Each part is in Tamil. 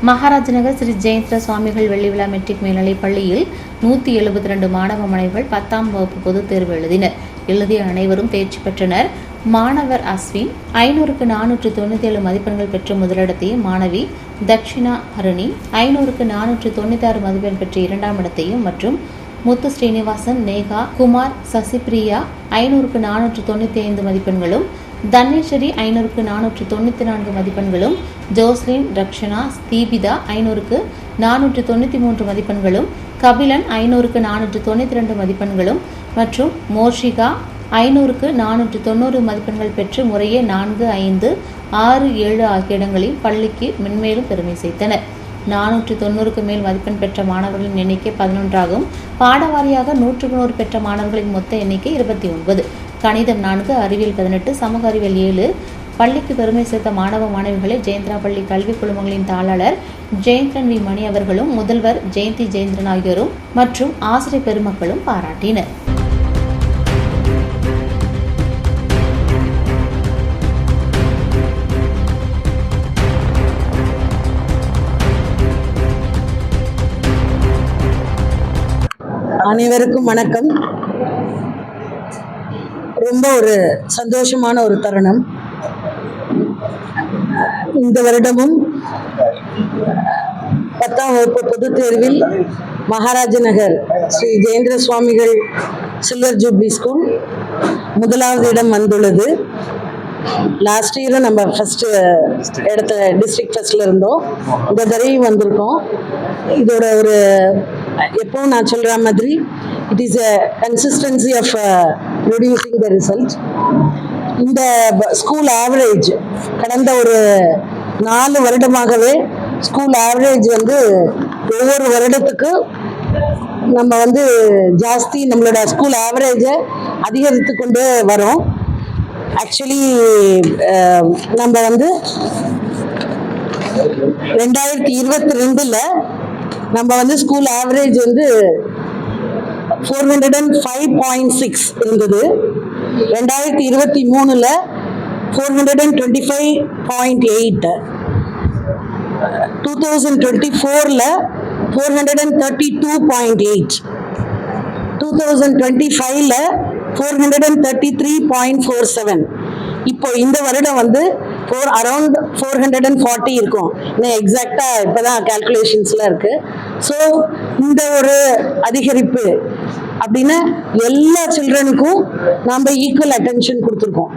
மகாராஜநகர் ஸ்ரீ ஜெயந்திர சுவாமிகள் வெள்ளிவிழா மெட்ரிக் மேல்நிலைப் பள்ளியில் 172 மாணவ மாணவிகள் 10ஆம் வகுப்பு பொதுத் தேர்வு எழுதினர். எழுதிய அனைவரும் தேர்ச்சி பெற்றனர். மாணவர் அஸ்வின் 500க்கு 497 மதிப்பெண்கள் பெற்று முதலிடத்தையும், மாணவி தக்ஷிணா ஹரணி 500க்கு 496 மதிப்பெண் பெற்று இரண்டாம் இடத்தையும் மற்றும் முத்து ஸ்ரீனிவாசன், நேகா, குமார், சசிபிரியா 500க்கு 495 மதிப்பெண்களும், தனேஸ்வரி 500க்கு 494 மதிப்பெண்களும், ஜோஸ்லின், ரக்ஷனா, தீபிதா 500க்கு 493 மதிப்பெண்களும், கபிலன் 500க்கு 492 மதிப்பெண்களும் மற்றும் மோஷிகா 500க்கு 490 மதிப்பெண்கள் பெற்று முறையே 4, 5, 6, 7 ஆகிய இடங்களில் பள்ளிக்கு மென்மேலும் பெருமை சேர்த்தனர். 490க்கு மேல் மதிப்பெண் பெற்ற மாணவர்களின் எண்ணிக்கை 11 ஆகும். பாடவாரியாக 100க்கு 100 பெற்ற மாணவர்களின் மொத்த எண்ணிக்கை 29. கணிதம் 4, அறிவியல் 18, சமூக அறிவியல் 7. பள்ளிக்கு பெருமை சேர்த்த மாணவ மாணவிகளை ஜெயந்திரா பள்ளி கல்வி குழுமங்களின் தாளாளர் ஜெயந்திரன் வி மணி அவர்களும், முதல்வர் ஜெயந்தி ஜெயந்திரன் ஆகியோரும் மற்றும் ஆசிரியர் பெருமக்களும் பாராட்டினர். அனைவருக்கும் வணக்கம். ரொம்ப ஒரு சந்தோஷமான ஒரு தருணம். இந்த வருடமும் 10ஆம் வகுப்பு பொதுத் தேர்வில் மகாராஜநகர் ஸ்ரீ ஜெயந்திர சுவாமிகள் சில்வர் ஜூப்ளி ஸ்கூல் முதலாவது இடம் வந்துள்ளது. லாஸ்ட் இயரும் நம்ம ஃபர்ஸ்ட் இடத்துல டிஸ்ட்ரிக்ட் ஃபர்ஸ்ட்ல இருந்தோம். இந்த தடவையும் வந்திருக்கோம். இதோட ஒரு எப்பவும் நான் சொல்ற மாதிரி it is a consistency of producing the result. இந்த ஸ்கூல் ஆவரேஜ் கடந்த ஒரு 4 வருடமாகவே ஸ்கூல் ஆவரேஜ் ஒவ்வொரு வருடத்துக்கு நம்ம ஜாஸ்தி நம்மளோட ஸ்கூல் ஆவரேஜை அதிகரித்து கொண்டே வரோம். ஆக்சுவலி நம்ம 2022ல நம்ம ஸ்கூல் ஆவரேஜ் 405.6 இருந்தது. 2023ல 425.8, 2024ல 432.8, 2025ல 433.47. இப்போ இந்த வருடம் அரௌண்ட் 440 இருக்கும். இன்னும் எக்ஸாக்டா இப்பதான் கால்குலேஷன்ஸ்ல இருக்கு. ஸோ இந்த ஒரு அதிகரிப்பு அப்படின்னா எல்லா சில்ட்ரனுக்கும் நாம ஈக்குவல் அட்டென்ஷன் கொடுத்துருக்கோம்.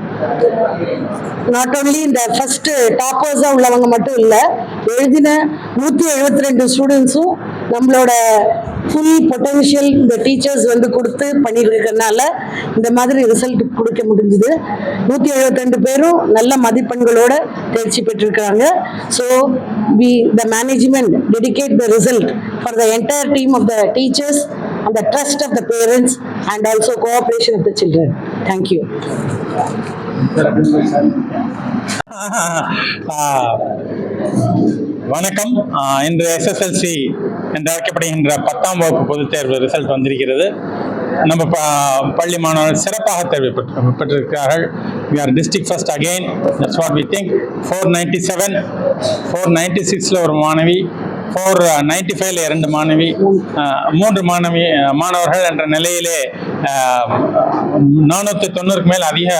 நாட் ஓன்லி இந்த ஃபர்ஸ்ட் டாப்பர்ஸா உள்ளவங்க மட்டும் இல்லை, எழுதின 172 ஸ்டூடெண்ட்ஸும் நம்மளோட ஃபுல் பொட்டன்ஷியல் இந்த டீச்சர்ஸ் கொடுத்து பண்ணியிருக்கிறதுனால இந்த மாதிரி ரிசல்ட் கொடுக்க முடிஞ்சுது. 172 பேரும் நல்ல மதிப்பெண்களோட தேர்ச்சி பெற்றிருக்கிறாங்க. So the management dedicate the result for the entire team of the teachers and the trust of the parents and also cooperation of the children. Thank you. வணக்கம். இன்று எஸ்எஸ்எல்சி என்று அழைக்கப்படுகின்ற 10ஆம் வகுப்பு பொதுத் தேர்வு ரிசல்ட் வந்திருக்கிறது. நம்ம பள்ளி மாணவர்கள் சிறப்பாக தேர்வு பெற்றிருக்கிறார்கள். we are district first again, that's what we think. 497, 496ல ஒரு மாணவி, 495ல 2 மாணவி, 3 மாணவர்கள் என்ற நிலையிலே 490க்கு மேல் அதிக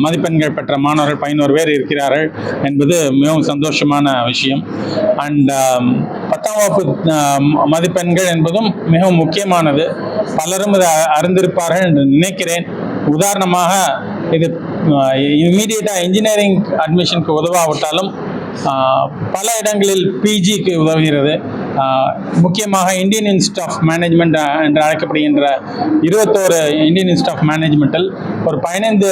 மதிப்பெண்கள் பெற்ற மாணவர்கள் 11 பேர் இருக்கிறார்கள் என்பது மிகவும் சந்தோஷமான விஷயம். அண்ட் 10ஆம் வகுப்பு மதிப்பெண்கள் என்பதும் மிகவும் முக்கியமானது. பலரும் இதை அறிந்திருப்பார்கள் என்று நினைக்கிறேன். உதாரணமாக இது இமீடியட்டாக இன்ஜினியரிங் அட்மிஷனுக்கு உதவாவிட்டாலும் பல இடங்களில் பிஜிக்கு உதவுகிறது. முக்கியமாக இந்தியன் இன்ஸ்டியூட் ஆஃப் மேனேஜ்மெண்ட் என்று அழைக்கப்படுகின்ற 21 இந்தியன் இன்ஸ்டியூட் ஆஃப் மேனேஜ்மெண்டில் ஒரு 15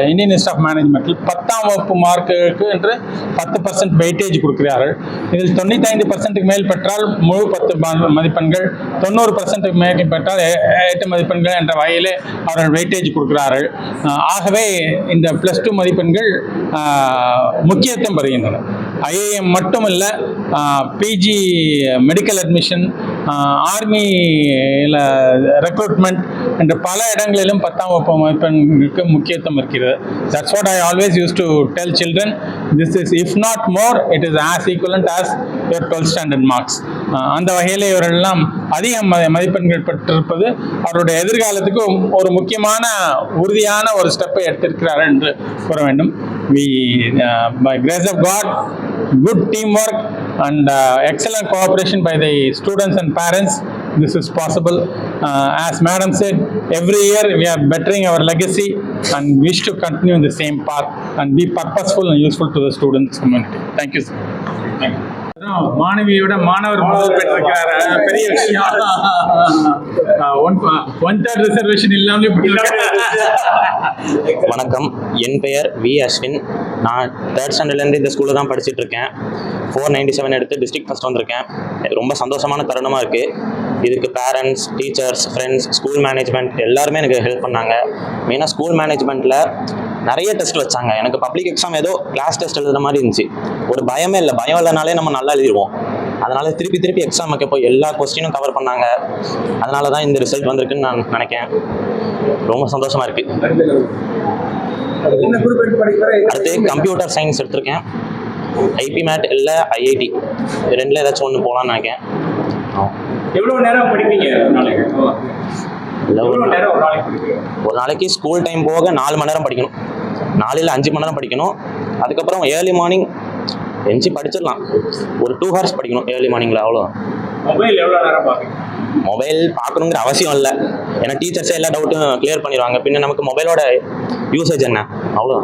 இந்தியன் இன்ஸ்டியூட் ஆஃப் மேனேஜ்மெண்டில் 10ஆம் வகுப்பு மார்க்குக்கு என்று 10% வெயிட்டேஜ் கொடுக்கிறார்கள். இதில் 95%க்கு மேல் பெற்றால் முழு 10 மதிப்பெண்கள், 90%க்கு மேல் பெற்றால் 8 மதிப்பெண்கள் என்ற வகையிலே அவர்கள் வெயிட்டேஜ் கொடுக்கிறார்கள். ஆகவே இந்த +2 மதிப்பெண்கள் முக்கியத்துவம் பெறுகின்றன. ஐஏஎம் மட்டுமல்ல, பிஜி மெடிக்கல் அட்மிஷன், ஆர்மியில் ரெக்ரூட்மெண்ட் என்ற பல இடங்களிலும் 10ஆம் வகுப்பு மதிப்பெண்களுக்கு முக்கியத்துவம் இருக்கிறது. That's what I always use to tell children. This is if not more it is as equivalent as your 12th standard marks. அந்த வகையில் இவரெல்லாம் அதிக மதிப்பெண்கள் பெற்றிருப்பது அவருடைய எதிர்காலத்துக்கு ஒரு முக்கியமான உறுதியான ஒரு ஸ்டெப்பை எடுத்திருக்கிறார்கள் என்று கூற வேண்டும். By grace of God, good teamwork and excellent cooperation by the students and parents, this is possible. As madam said, every year we are bettering our legacy and wish to continue in the same path and be purposeful and useful to the students community. Thank you, sir. Thank you. மாணவியோட மாணவர் முதல் பெற்றிருக்கிறாரு, பெரிய விஷயம். 1/3 ரிசர்வேஷன் இல்லாமலே. வணக்கம், என் பெயர் வி அஸ்வின். நான் 3rd ஸ்டாண்டர்ட்லேருந்து இந்த ஸ்கூலில் தான் படிச்சுட்டு இருக்கேன். 497 எடுத்து டிஸ்ட்ரிக்ட் ஃபர்ஸ்ட் வந்திருக்கேன். ரொம்ப சந்தோஷமான தருணமாக இருக்குது. இதுக்கு parents, teachers, friends, school management எல்லாருமே எனக்கு ஹெல்ப் பண்ணாங்க. மெயினாக ஸ்கூல் மேனேஜ்மெண்ட்டில் நிறைய டெஸ்ட் வச்சாங்க. எனக்கு பப்ளிக் எக்ஸாம் ஏதோ கிளாஸ் டெஸ்ட் எழுதுற மாதிரி இருந்துச்சு. ஒரு பயமே இல்லை. பயம் இல்லைனாலே நம்ம நல்லா எழுதிடுவோம். அதனால் திருப்பி எக்ஸாம் வைக்க போய் எல்லா கொஸ்டினும் கவர் பண்ணாங்க. அதனால தான் இந்த ரிசல்ட் வந்திருக்குன்னு நான் நினைக்கிறேன். ரொம்ப சந்தோஷமாக இருக்குது. அடுத்து கம்ப்யூட்டர் சயின்ஸ் எடுத்திருக்கேன். ஐபி மேட் இல்லை ஐஐடி ரெண்டில் ஏதாச்சும் ஒன்று போகலான்னு நினைக்கிறேன். எவ்வளோ நேரம் படிப்பீங்க ஒரு நாளைக்கு ஸ்கூல் டைம் போக 4 மணி நேரம் படிக்கணும். 4 இல்லை 5 மணி நேரம் படிக்கணும். அதுக்கப்புறம் ஏர்லி மார்னிங் எஞ்சி படிச்சிடலாம். ஒரு 2 hours படிக்கணும் ஏர்லி மார்னிங்கில். அவ்வளோ. மொபைல் எவ்வளோ நேரம் பார்ப்பீங்க? மொபைல் பார்க்கணுங்கிற அவசியம் இல்லை. ஏன்னா டீச்சர்ஸே எல்லா டவுட்டும் கிளியர் பண்ணிடுவாங்க. பின்ன நமக்கு மொபைலோட யூசேஜ் என்ன, அவ்வளோ.